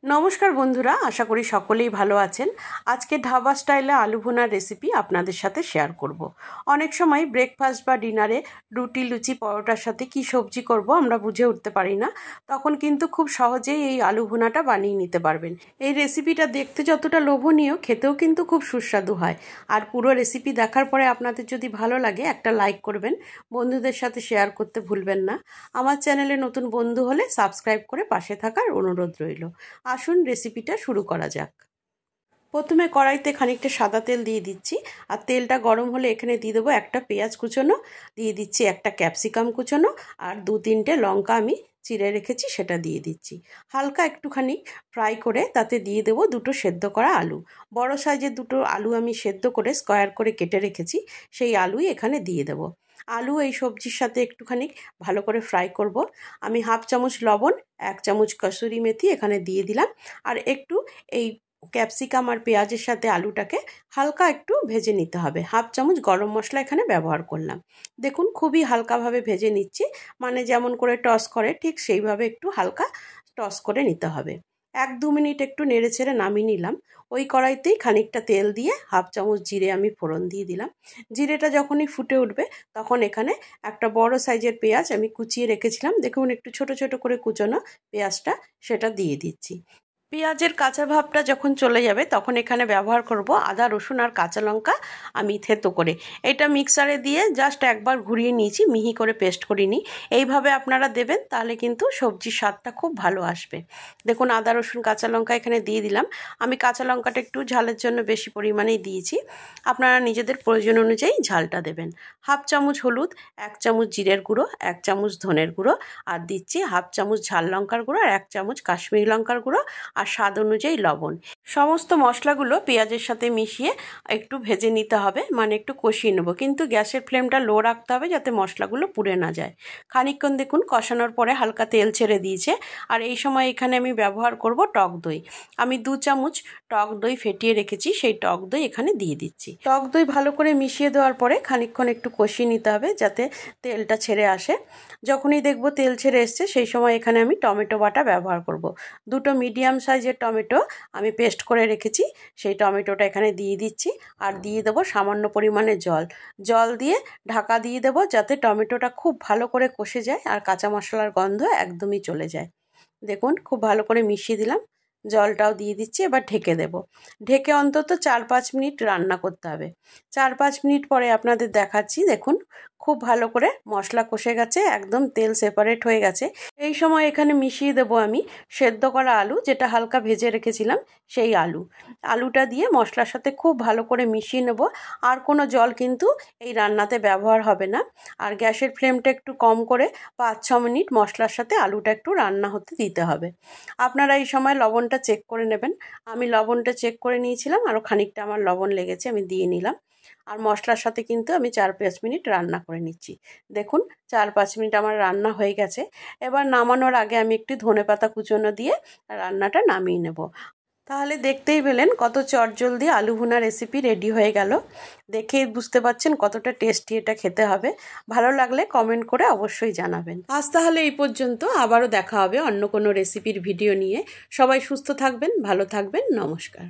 নমস্কার বন্ধুরা, আশা করি সকলেই ভালো আছেন। আজকে ধাবা স্টাইলে আলু ভুনার রেসিপি আপনাদের সাথে শেয়ার করব। অনেক সময় ব্রেকফাস্ট বা ডিনারে রুটি, লুচি, পরোটার সাথে কি সবজি করব আমরা বুঝে উঠতে পারি না। তখন কিন্তু খুব সহজেই এই আলু ভুনাটা বানিয়ে নিতে পারবেন। এই রেসিপিটা দেখতে যতটা লোভনীয়, খেতেও কিন্তু খুব সুস্বাদু হয়। আর পুরো রেসিপি দেখার পরে আপনাদের যদি ভালো লাগে একটা লাইক করবেন, বন্ধুদের সাথে শেয়ার করতে ভুলবেন না। আমার চ্যানেলে নতুন বন্ধু হলে সাবস্ক্রাইব করে পাশে থাকার অনুরোধ রইল। আসুন রেসিপিটা শুরু করা যাক। প্রথমে কড়াইতে খানিকটা সাদা তেল দিয়ে দিচ্ছি, আর তেলটা গরম হলে এখানে দিয়ে দেবো একটা পেঁয়াজ কুচোনো, দিয়ে দিচ্ছি একটা ক্যাপসিকাম কুচোনো, আর 2-3টে লঙ্কা আমি চিড়ে রেখেছি সেটা দিয়ে দিচ্ছি। হালকা একটুখানি ফ্রাই করে তাতে দিয়ে দেবো 2টো সেদ্ধ করা আলু। বড় সাইজের 2টো আলু আমি সেদ্ধ করে স্কোয়ার করে কেটে রেখেছি, সেই আলুই এখানে দিয়ে দেবো। আলু এই সবজির সাথে একটুখানি ভালো করে ফ্রাই করব। আমি 1/2 চামচ লবণ, 1 চামচ কসুরি মেথি এখানে দিয়ে দিলাম, আর একটু এই ক্যাপসিকাম আর পেঁয়াজের সাথে আলুটাকে হালকা একটু ভেজে নিতে হবে। 1/2 চামচ গরম মশলা এখানে ব্যবহার করলাম। দেখুন খুবই হালকাভাবে ভেজে নিচ্ছি, মানে যেমন করে টস করে ঠিক সেইভাবে একটু হালকা টস করে নিতে হবে। 1-2 মিনিট একটু নেড়ে ছেড়ে নামিয়ে নিলাম। ওই কড়াইতেই খানিকটা তেল দিয়ে 1/2 চামচ জিরে আমি ফোড়ন দিয়ে দিলাম। জিরেটা যখনই ফুটে উঠবে তখন এখানে একটা বড় সাইজের পেঁয়াজ আমি কুচিয়ে রেখেছিলাম, দেখুন একটু ছোট ছোট করে কুচোনো পেঁয়াজটা, সেটা দিয়ে দিচ্ছি। পেঁয়াজের কাঁচা ভাবটা যখন চলে যাবে তখন এখানে ব্যবহার করব আদা, রসুন আর কাঁচা লঙ্কা আমি থেতো করে। এটা মিক্সারে দিয়ে জাস্ট একবার ঘুরিয়ে নিয়েছি, মিহি করে পেস্ট করিনি। এইভাবে আপনারা দেবেন, তাহলে কিন্তু সবজির স্বাদটা খুব ভালো আসবে। দেখুন আদা, রসুন, কাঁচা লঙ্কা এখানে দিয়ে দিলাম। আমি কাঁচা লঙ্কাটা একটু ঝালের জন্য বেশি পরিমাণেই দিয়েছি, আপনারা নিজেদের প্রয়োজন অনুযায়ী ঝালটা দেবেন। 1/2 চামচ হলুদ, 1 চামচ জিরের গুঁড়ো, 1 চামচ ধনের গুঁড়ো, আর দিচ্ছি 1/2 চামচ ঝাল লঙ্কার গুঁড়ো আর 1 চামচ কাশ্মীরি লঙ্কার গুঁড়ো, আর স্বাদ অনুযায়ী লবণ। সমস্ত মশলাগুলো পেঁয়াজের সাথে মিশিয়ে একটু ভেজে নিতে হবে, মানে একটু কষিয়ে নেব, কিন্তু গ্যাসের ফ্লেমটা লো রাখতে হবে যাতে মশলাগুলো পুড়ে না যায়। খানিকক্ষণ দেখুন কষানোর পরে হালকা তেল ছেড়ে দিয়েছে, আর এই সময় এখানে আমি ব্যবহার করব টক দই। আমি 2 চামচ টক দই ফেটিয়ে রেখেছি, সেই টক দই এখানে দিয়ে দিচ্ছি। টক দই ভালো করে মিশিয়ে দেওয়ার পরে খানিকক্ষণ একটু কষিয়ে নিতে হবে যাতে তেলটা ছেড়ে আসে। যখনই দেখব তেল ছেড়ে এসছে সেই সময় এখানে আমি টমেটো বাটা ব্যবহার করব। 2টো মিডিয়াম সাইজের টমেটো আমি পেস্ট করে রেখেছি, সেই টমেটোটা এখানে দিয়ে দিচ্ছি, আর দিয়ে দেবো সামান্য পরিমাণে জল দিয়ে ঢাকা দিয়ে দেবো যাতে টমেটোটা খুব ভালো করে কষে যায় আর কাঁচা মশলার গন্ধ একদমই চলে যায়। দেখুন খুব ভালো করে মিশিয়ে দিলাম, জলটাও দিয়ে দিচ্ছি। এবার ঢেকে দেব। ঢেকে অন্তত 4-5 মিনিট রান্না করতে হবে। 4-5 মিনিট পরে আপনাদের দেখাচ্ছি। দেখুন খুব ভালো করে মশলা কষে গেছে, একদম তেল সেপারেট হয়ে গেছে। এই সময় এখানে মিশিয়ে দেবো আমি সেদ্ধ করা আলু, যেটা হালকা ভেজে রেখেছিলাম সেই আলুটা দিয়ে মশলার সাথে খুব ভালো করে মিশিয়ে নেব। আর কোনো জল কিন্তু এই রান্নাতে ব্যবহার হবে না। আর গ্যাসের ফ্লেমটা একটু কম করে 5-6 মিনিট মশলার সাথে আলুটা একটু রান্না হতে দিতে হবে। আপনারা এই সময় লবণটা চেক করে নেবেন। আমি লবণটা চেক করে নিয়েছিলাম, আরও খানিকটা আমার লবণ লেগেছে, আমি দিয়ে নিলাম। আর মশলার সাথে কিন্তু আমি 4-5 মিনিট রান্না করে নিচ্ছি। দেখুন 4-5 মিনিট আমার রান্না হয়ে গেছে। এবার নামানোর আগে আমি একটু ধনেপাতা কুচোনো দিয়ে রান্নাটা নামিয়ে নেব। তাহলে দেখতেই পেলেন কত চটজলদি আলু ভুনা রেসিপি রেডি হয়ে গেল। দেখেই বুঝতে পারছেন কতটা টেস্টি এটা খেতে হবে। ভালো লাগলে কমেন্ট করে অবশ্যই জানাবেন। আজ তাহলে এই পর্যন্ত, আবারও দেখা হবে অন্য কোনো রেসিপির ভিডিও নিয়ে। সবাই সুস্থ থাকবেন, ভালো থাকবেন, নমস্কার।